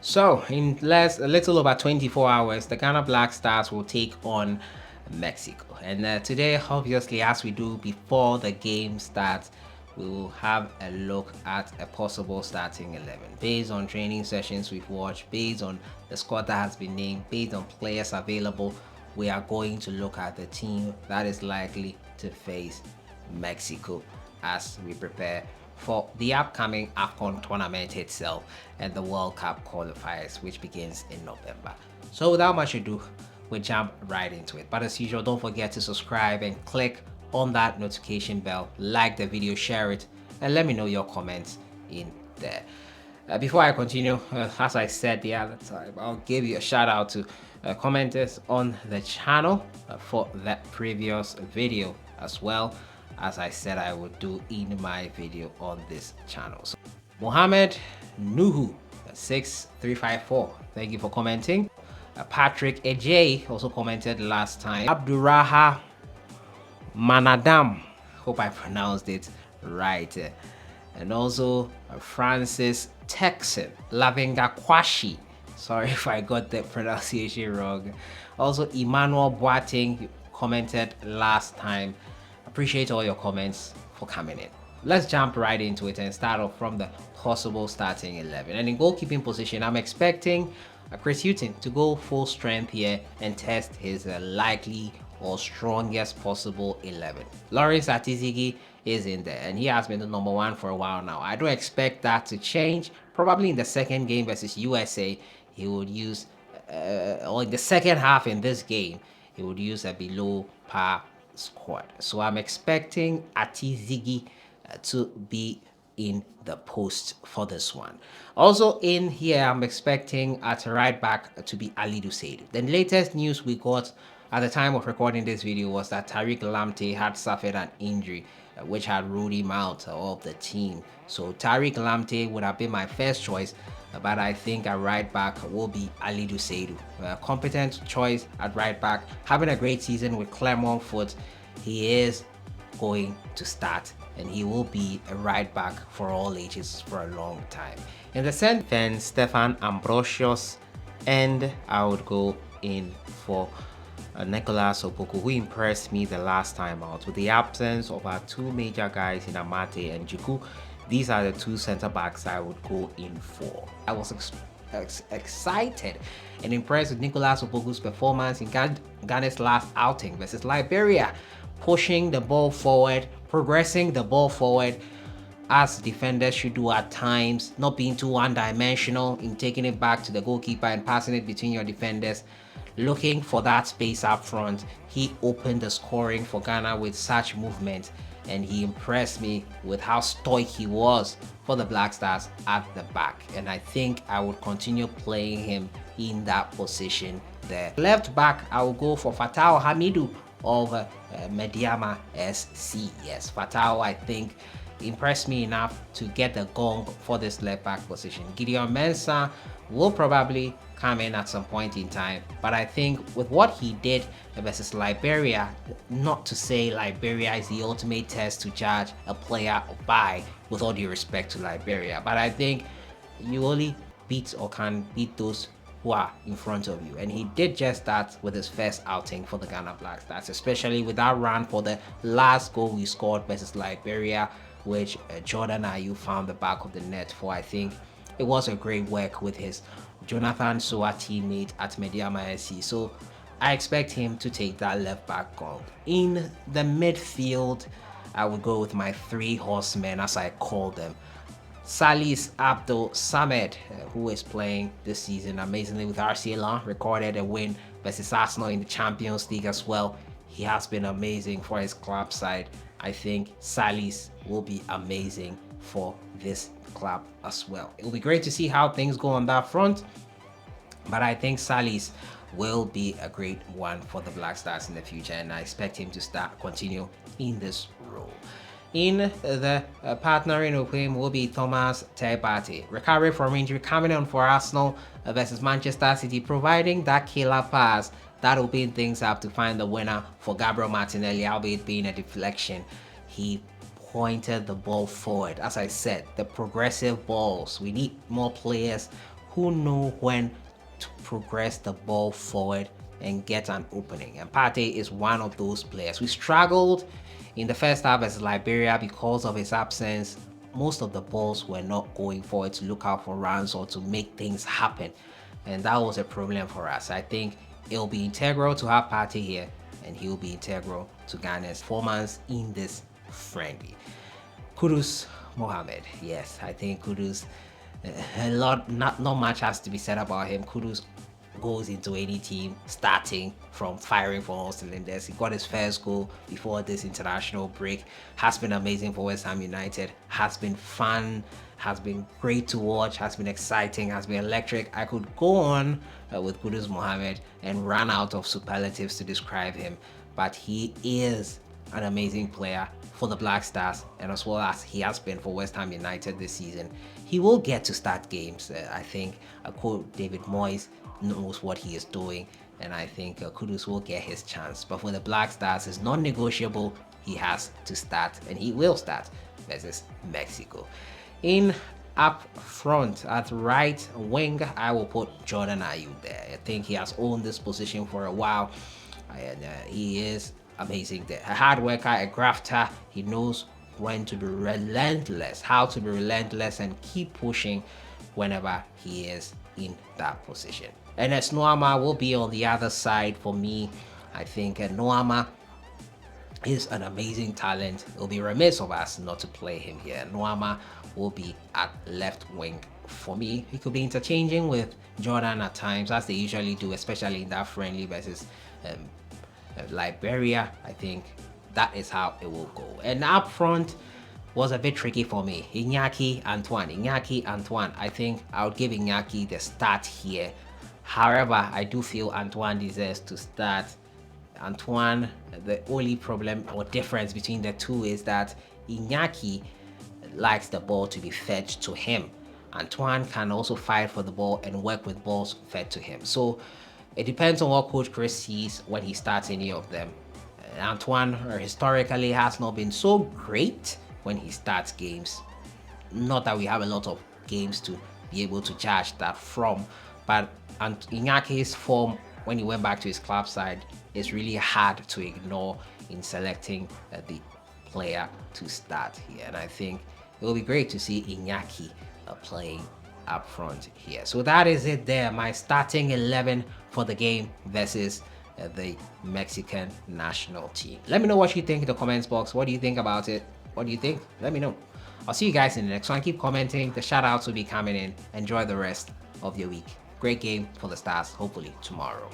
So, in a little over 24 hours, the Ghana Black Stars will take on Mexico. And today, obviously, as we do before the game starts, we will have a look at a possible starting 11 based on training sessions we've watched, based on the squad that has been named, based on players available. We are going to look at the team that is likely to face Mexico as we prepare for the upcoming AFCON tournament itself and the World Cup qualifiers, which begins in November. So without much ado, we jump right into it. But as usual, don't forget to subscribe and click on that notification bell, like the video, share it, and let me know your comments in there. Before I continue, as I said the other time, I'll give you a shout out to commenters on the channel for that previous video, as well as I said I would do in my video on this channel. So, Mohammed Nuhu 6354, thank you for commenting. Patrick Ej also commented last time. Abdurraha Manadam, hope I pronounced it right. And also Francis Texan Lavenga Kwashi, sorry if I got the pronunciation wrong. Also Emmanuel Boateng commented last time. Appreciate all your comments for coming in. Let's jump right into it and start off from the possible starting 11. And in goalkeeping position, I'm expecting Chris Hughton to go full strength here and test his likely or strongest possible 11. Lawrence Atizigi is in there and he has been the number one for a while now. I don't expect that to change. Probably in the second game versus USA, he would use, or in the second half in this game, he would use a below par squad. So I'm expecting Atizigi to be in the post for this one. Also in here, I'm expecting at right back to be Ali Dusaid. The latest news we got at the time of recording this video was that Tariq Lamptey had suffered an injury which had ruled him out of the team. So Tariq Lamptey would have been my first choice, but I think at right back will be Ali Dusaid. A competent choice at right back, having a great season with Clermont Foot. He is going to start and he will be a right back for all ages for a long time. In the center, then Stefan Ambrosios, and I would go in for Nicolas Opoku, who impressed me the last time out. With the absence of our two major guys in Amate and Juku, these are the two center backs I would go in for. I was excited and impressed with Nicolas Opoku's performance in Ghana's last outing versus Liberia, pushing the ball forward, progressing the ball forward as defenders should do at times, not being too one-dimensional in taking it back to the goalkeeper and passing it between your defenders, looking for that space up front. He opened the scoring for Ghana with such movement, and he impressed me with how stoic he was for the Black Stars at the back. And I think I would continue playing him in that position there. Left back, I will go for Fatau Hamidu of Mediama SC. Yes, Fatau, I think, impressed me enough to get the gong for this left back position. Gideon Mensah will probably come in at some point in time, but I think with what he did versus Liberia, not to say Liberia is the ultimate test to judge a player by, with all due respect to Liberia, but I think you only beat or can beat those who are in front of you, and he did just that with his first outing for the Ghana Black Stars, especially with that run for the last goal we scored versus Liberia, which Jordan Ayew found the back of the net for. I think it was a great work with his Jonathan Soa teammate at Mediama SC. So I expect him to take that left back gong. In the midfield, I would go with my three horsemen, as I call them. Salis Abdul Samed, who is playing this season amazingly with RC Lens, recorded a win versus Arsenal in the Champions League as well. He has been amazing for his club side. I think Salis will be amazing for this club as well. It will be great to see how things go on that front, but I think Salis will be a great one for the Black Stars in the future, and I expect him to continue in this role. In the partnering with him will be Thomas Tebate, recovery from injury, coming on for Arsenal versus Manchester City, providing that killer pass that opened things up to find the winner for Gabriel Martinelli, albeit being a deflection. He pointed the ball forward. As I said, the progressive balls. We need more players who know when to progress the ball forward and get an opening. And Partey is one of those players. We struggled in the first half as Liberia because of his absence. Most of the balls were not going forward to look out for runs or to make things happen. And that was a problem for us. I think it'll be integral to have Partey here, and he'll be integral to Ghana's performance in this friendly. Kudus Mohammed. Yes, I think Kudus, not much has to be said about him. Kudus goes into any team starting from firing for all cylinders. He got his first goal before this international break. Has been amazing for West Ham United. Has been fun. Has been great to watch. Has been exciting. Has been electric. I could go on with Kudus Mohammed and run out of superlatives to describe him, but he is an amazing player for the Black Stars, and as well as he has been for West Ham United this season. He will get to start games. I think David Moyes knows what he is doing, and I think Kudus will get his chance. But for the Black Stars, it's non-negotiable. He has to start, and he will start versus Mexico. In up front at right wing, I will put Jordan Ayew there. I think he has owned this position for a while, and he is amazing there. A hard worker, a grafter. He knows when to be relentless, how to be relentless and keep pushing whenever he is in that position. And as Noama will be on the other side for me. I think Noama is an amazing talent. It'll be remiss of us not to play him here. Noama will be at left wing for me. He could be interchanging with Jordan at times, as they usually do, especially in that friendly versus Liberia. I think that is how it will go. And up front was a bit tricky for me. Iñaki Antoine. I think I would give Iñaki the start here. However, I do feel Antoine deserves to start. Antoine, the only problem or difference between the two is that Iñaki likes the ball to be fed to him. Antoine can also fight for the ball and work with balls fed to him. So it depends on what Coach Chris sees when he starts any of them. Antoine historically has not been so great when he starts games. Not that we have a lot of games to be able to judge that from, but Iñaki's form when he went back to his club side is really hard to ignore in selecting the player to start here. And I think it will be great to see Iñaki playing up front here. So that is it there, my starting 11 for the game versus the Mexican national team. Let me know what you think in the comments box. What do you think about it? What do you think? Let me know. I'll see you guys in the next one. Keep commenting. The shout outs will be coming in. Enjoy the rest of your week. Great game for the Stars, hopefully tomorrow.